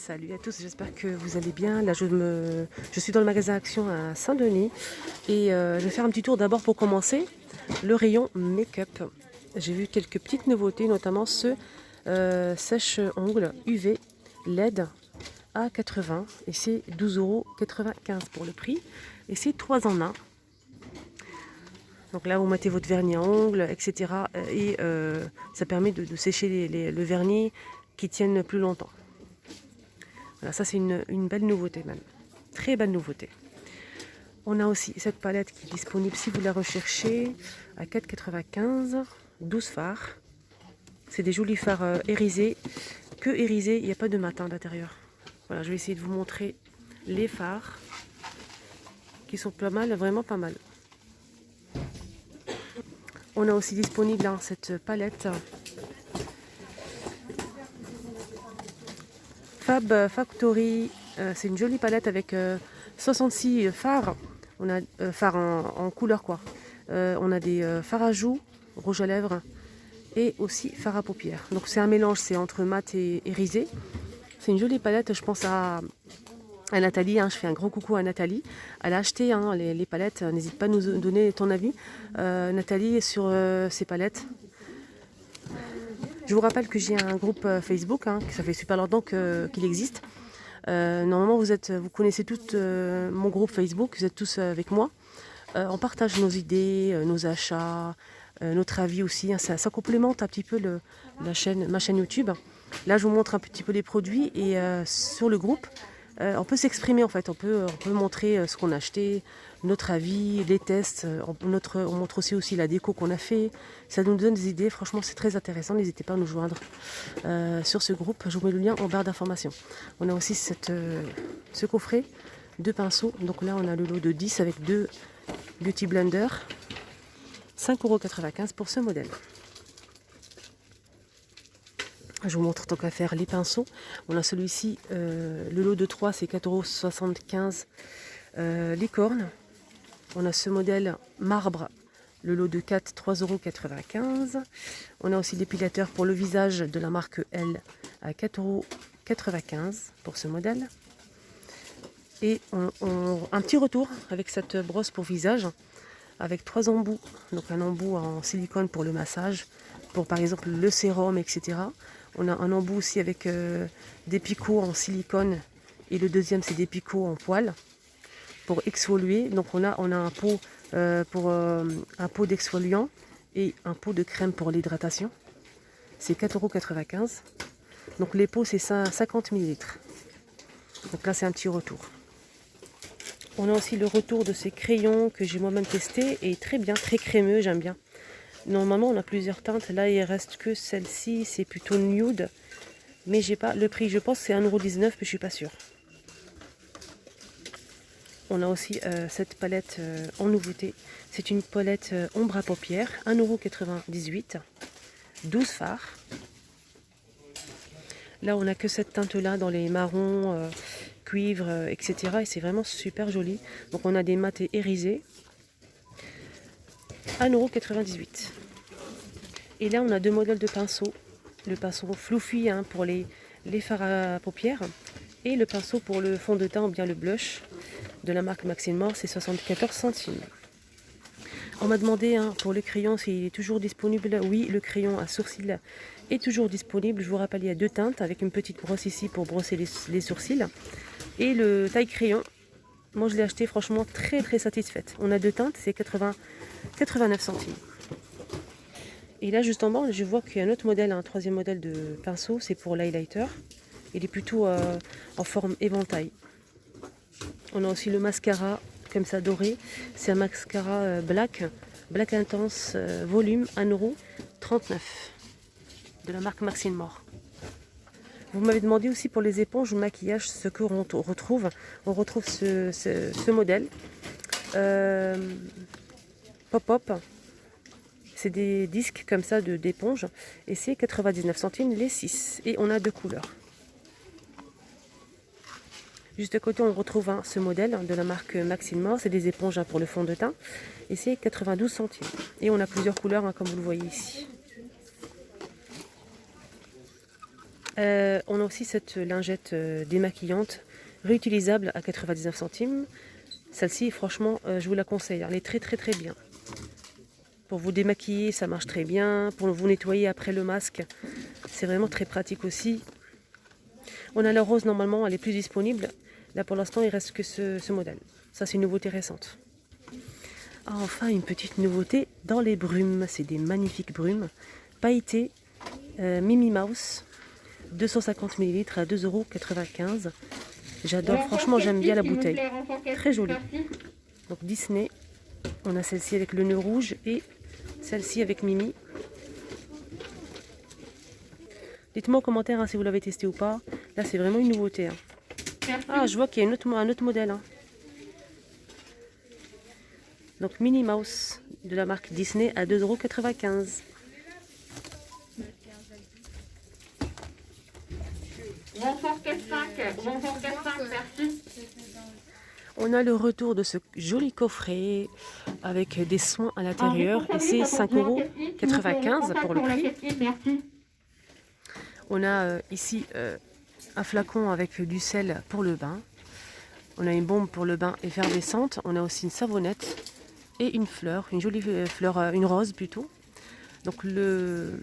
Salut à tous, j'espère que vous allez bien. Là, je suis dans le magasin Action à Saint-Denis et je vais faire un petit tour d'abord pour commencer. Le rayon make-up. J'ai vu quelques petites nouveautés, notamment ce sèche-ongles UV LED à 80 et c'est 12,95 € pour le prix et c'est 3 en 1. Donc là, vous mettez votre vernis à ongles, etc. Et ça permet de sécher le vernis qui tienne plus longtemps. Voilà, ça c'est une belle nouveauté même. Très belle nouveauté. On a aussi cette palette qui est disponible si vous la recherchez à 4,95 €, 12 fards. C'est des jolis fards irisés. Que irisés, il n'y a pas de mat à l'intérieur. Voilà, je vais essayer de vous montrer les fards qui sont pas mal, vraiment pas mal. On a aussi disponible cette palette Fab Factory. C'est une jolie palette avec 66 fards. On a fards en couleur quoi. On a des fards à joues, rouge à lèvres et aussi fards à paupières. Donc c'est un mélange, c'est entre mat et irisé. C'est une jolie palette, je pense à Nathalie, je fais un gros coucou à Nathalie. Elle a acheté les palettes, n'hésite pas à nous donner ton avis, Nathalie, sur ces palettes. Je vous rappelle que j'ai un groupe Facebook, ça fait super longtemps qu'il existe. Normalement, vous connaissez tous mon groupe Facebook, vous êtes tous avec moi. On partage nos idées, nos achats, notre avis aussi. Ça complémente un petit peu ma chaîne YouTube. Là, je vous montre un petit peu les produits et sur le groupe, on peut s'exprimer en fait. On peut montrer ce qu'on a acheté, notre avis, les tests. On montre aussi la déco qu'on a fait. Ça nous donne des idées. Franchement, c'est très intéressant. N'hésitez pas à nous joindre sur ce groupe. Je vous mets le lien en barre d'information. On a aussi ce coffret de pinceaux. Donc là, on a le lot de 10 avec 2 Beauty Blender. 5,95 € pour ce modèle. Je vous montre tant qu'à faire les pinceaux. On a celui-ci, le lot de 3, c'est 4,75 €. Licorne. On a ce modèle marbre, le lot de 4, 3,95 €. On a aussi l'épilateur pour le visage de la marque L à 4,95 € pour ce modèle. Et un petit retour avec cette brosse pour visage, avec 3 embouts. Donc un embout en silicone pour le massage, pour par exemple le sérum, etc. On a un embout aussi avec des picots en silicone et le deuxième c'est des picots en poil pour exfolier. Donc on a un pot un pot d'exfoliant et un pot de crème pour l'hydratation. C'est 4,95 €. Donc les pots c'est 50 ml. Donc là c'est un petit retour. On a aussi le retour de ces crayons que j'ai moi-même testé et très bien, très crémeux, j'aime bien. Normalement, on a plusieurs teintes. Là, il reste que celle-ci. C'est plutôt nude. Mais j'ai pas le prix. Je pense que c'est 1,19 €, mais je suis pas sûre. On a aussi cette palette en nouveauté. C'est une palette ombre à paupières. 1,98 €. 12 fards. Là, on n'a que cette teinte-là dans les marrons, cuivre, etc. Et c'est vraiment super joli. Donc, on a des mats et irisés. 1,98 €. Et là, on a 2 modèles de pinceaux. Le pinceau fluffy pour les fards à paupières et le pinceau pour le fond de teint ou bien le blush de la marque Maxine Mort, c'est 74 centimes. On m'a demandé pour le crayon s'il est toujours disponible. Oui, le crayon à sourcils est toujours disponible. Je vous rappelle, il y a 2 teintes avec une petite brosse ici pour brosser les sourcils. Et le taille crayon, moi je l'ai acheté franchement très très satisfaite. On a 2 teintes, c'est 89 centimes. Et là, juste en bas, je vois qu'il y a un autre modèle, un 3e modèle de pinceau, c'est pour l'highlighter. Il est plutôt en forme éventail. On a aussi le mascara, comme ça, doré. C'est un mascara black intense, volume, 1,39 € de la marque Maxine Mort. Vous m'avez demandé aussi pour les éponges ou maquillage ce que on retrouve. On retrouve ce modèle. Pop-up. C'est des disques comme ça d'éponge et c'est 99 centimes les 6 et on a 2 couleurs. Juste à côté on retrouve ce modèle de la marque Maxine Mort, c'est des éponges pour le fond de teint et c'est 92 centimes et on a plusieurs couleurs comme vous le voyez ici. On a aussi cette lingette démaquillante, réutilisable à 99 centimes. Celle-ci, franchement, je vous la conseille. Elle est très très très bien. Pour vous démaquiller, ça marche très bien. Pour vous nettoyer après le masque, c'est vraiment très pratique aussi. On a la rose, normalement, elle est plus disponible. Là, pour l'instant, il reste que ce modèle. Ça, c'est une nouveauté récente. Ah, enfin, une petite nouveauté dans les brumes. C'est des magnifiques brumes pailletées Mimi Mouse, 250 ml à 2,95 €. J'adore, franchement, j'aime bien la bouteille. Très jolie. Donc Disney, on a celle-ci avec le nœud rouge et celle-ci avec Mimi. Dites-moi en commentaire si vous l'avez testé ou pas. Là, c'est vraiment une nouveauté. Ah, je vois qu'il y a un autre modèle. Donc Minnie Mouse de la marque Disney à 2,95 €. On a le retour de ce joli coffret avec des soins à l'intérieur et c'est 5,95 € pour le prix. On a ici un flacon avec du sel pour le bain. On a une bombe pour le bain effervescente. On a aussi une savonnette et une fleur, une jolie fleur, une rose plutôt. Donc le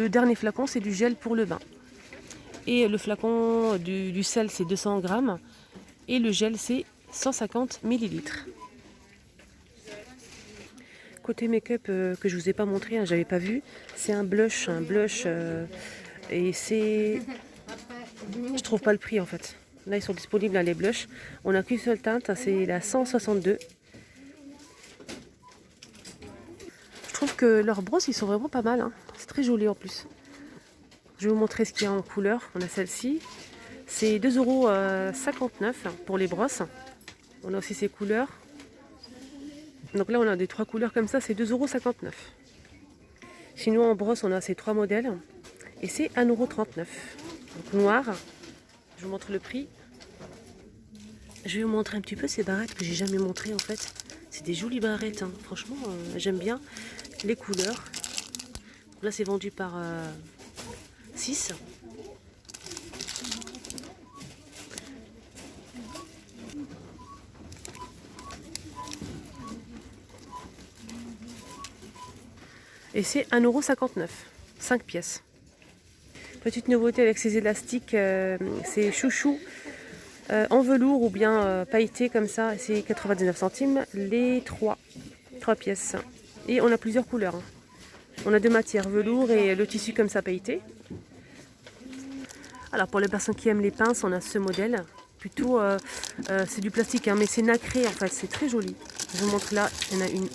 dernier flacon, c'est du gel pour le bain. Et le flacon du sel, c'est 200 grammes. Et le gel, c'est 150 ml. Côté make-up que je vous ai pas montré, j'avais pas vu, c'est un blush, et c'est... Je trouve pas le prix en fait. Là, ils sont disponibles, là, les blushs. On n'a qu'une seule teinte, c'est la 162. Je trouve que leurs brosses, ils sont vraiment pas mal. C'est très joli en plus. Je vais vous montrer ce qu'il y a en couleur. On a celle-ci. C'est 2,59 € pour les brosses. On a aussi ces couleurs. Donc là, on a des 3 couleurs comme ça, c'est 2,59 €. Sinon, en brosse, on a ces 3 modèles. Et c'est 1,39 €. Donc noir. Je vous montre le prix. Je vais vous montrer un petit peu ces barrettes que j'ai jamais montrées en fait. C'est des jolies barrettes. Franchement, j'aime bien les couleurs. Donc là, c'est vendu par 6. Et c'est 1,59 €, 5 pièces. Petite nouveauté avec ces élastiques, c'est chouchou en velours ou bien pailleté comme ça, c'est 99 centimes les 3 pièces. Et on a plusieurs couleurs. On a deux matières, velours et le tissu comme ça pailleté. Alors pour les personnes qui aiment les pinces, on a ce modèle. Plutôt, c'est du plastique, mais c'est nacré en fait, c'est très joli. Je vous montre là, il y en a une.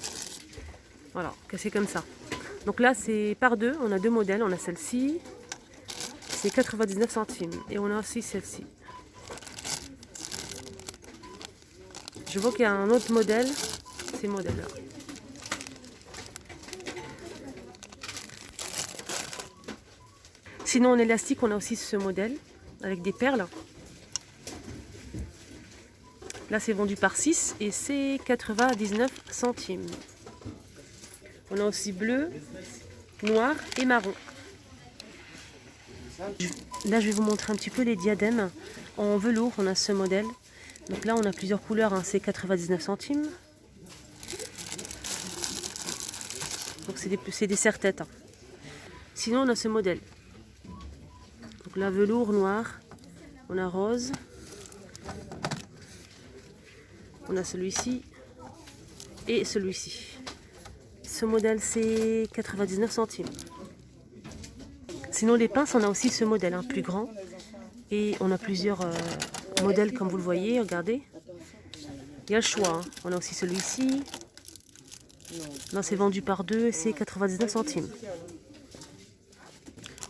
Voilà, cassée comme ça. Donc là, c'est par deux, on a deux modèles. On a celle-ci, c'est 99 centimes. Et on a aussi celle-ci. Je vois qu'il y a un autre modèle, ces modèles-là. Sinon, en élastique, on a aussi ce modèle avec des perles. Là, c'est vendu par 6 et c'est 99 centimes. On a aussi bleu, noir et marron. Là, je vais vous montrer un petit peu les diadèmes. En velours, on a ce modèle. Donc là, on a plusieurs couleurs, c'est 99 centimes. Donc c'est des serre-têtes. Sinon, on a ce modèle. Donc là, velours noir, on a rose. On a celui-ci et celui-ci. Ce modèle, c'est 99 centimes. Sinon, les pinces, on a aussi ce modèle, plus grand. Et on a plusieurs modèles, comme vous le voyez, regardez. Il y a le choix. On a aussi celui-ci. Là, c'est vendu par deux, c'est 99 centimes.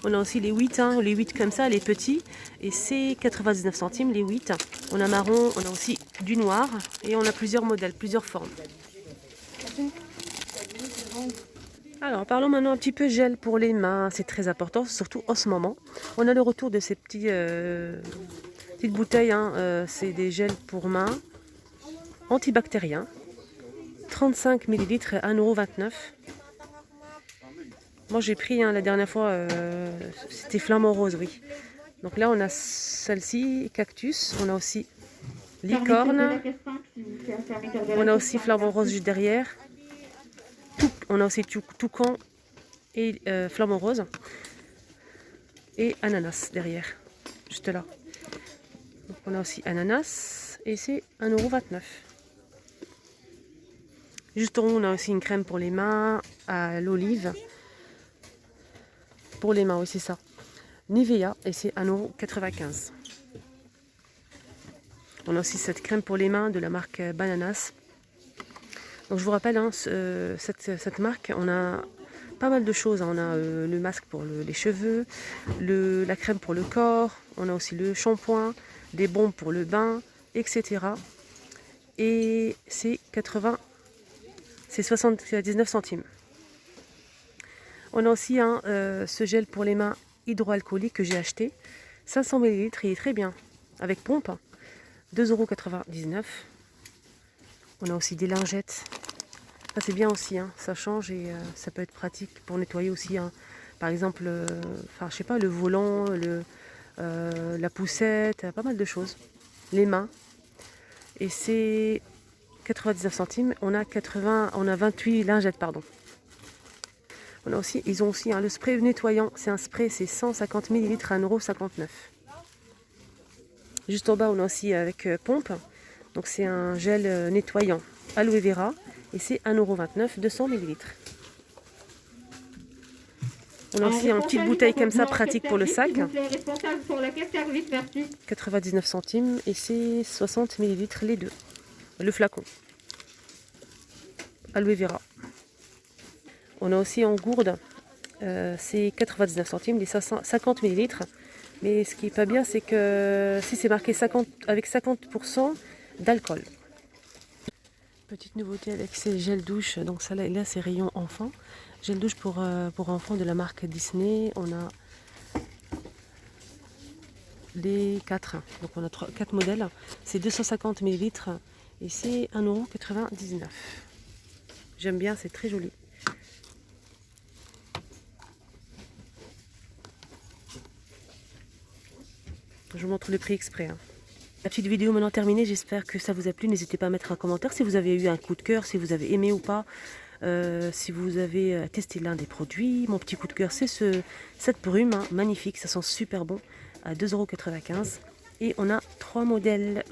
On a aussi les 8, les 8 comme ça, les petits. Et c'est 99 centimes, les 8. On a marron, on a aussi du noir. Et on a plusieurs modèles, plusieurs formes. Alors, parlons maintenant un petit peu gel pour les mains. C'est très important, surtout en ce moment. On a le retour de ces petites bouteilles. C'est des gels pour mains antibactériens. 35 ml, 1,29 €. Moi j'ai pris la dernière fois, c'était flamant rose, oui. Donc là on a celle-ci, cactus, on a aussi licorne, on a aussi flamant rose juste derrière, on a aussi toucan et flamant rose, et ananas derrière, juste là. Donc on a aussi ananas, et c'est 1,29 €. Juste en haut, on a aussi une crème pour les mains à l'olive. Pour les mains, oui, c'est ça. Nivea, et c'est 1,95 €. On a aussi cette crème pour les mains de la marque Bananas. Donc je vous rappelle, hein, cette marque, on a pas mal de choses. On a le masque pour les cheveux, la crème pour le corps, on a aussi le shampoing, des bombes pour le bain, etc. Et c'est 79 centimes. On a aussi ce gel pour les mains hydroalcoolique que j'ai acheté. 500 ml, il est très bien. Avec pompe, 2,99 €. On a aussi des lingettes. Ça c'est bien aussi, hein. Ça change et ça peut être pratique pour nettoyer aussi. Hein. Par exemple, je sais pas, le volant, la poussette, pas mal de choses. Les mains. Et c'est 99 centimes. On a 28 lingettes, pardon. Ils ont aussi le spray nettoyant. C'est un spray, c'est 150 ml à 1,59 €. Juste en bas, on a aussi avec pompe. Donc c'est un gel nettoyant aloe vera. Et c'est 1,29 €, 200 ml. On a aussi une petite bouteille comme ça, pratique pour le sac. 99 centimes. Et c'est 60 ml les deux. Le flacon. Aloe vera. On a aussi en gourde, c'est 99 centimes, les 50 ml. Mais ce qui est pas bien, c'est que si c'est marqué 50, avec 50% d'alcool. Petite nouveauté avec ces gels douche. Donc ça là c'est rayon enfant. Gel douche pour enfants de la marque Disney. On a les 4. Donc on a 4 modèles. C'est 250 ml et c'est 1,99 €. J'aime bien, c'est très joli. Je vous montre le prix exprès. Hein. La petite vidéo maintenant terminée, j'espère que ça vous a plu. N'hésitez pas à mettre un commentaire si vous avez eu un coup de cœur, si vous avez aimé ou pas, si vous avez testé l'un des produits. Mon petit coup de cœur, c'est cette brume, hein, magnifique, ça sent super bon, à 2,95 €. Et on a 3 modèles.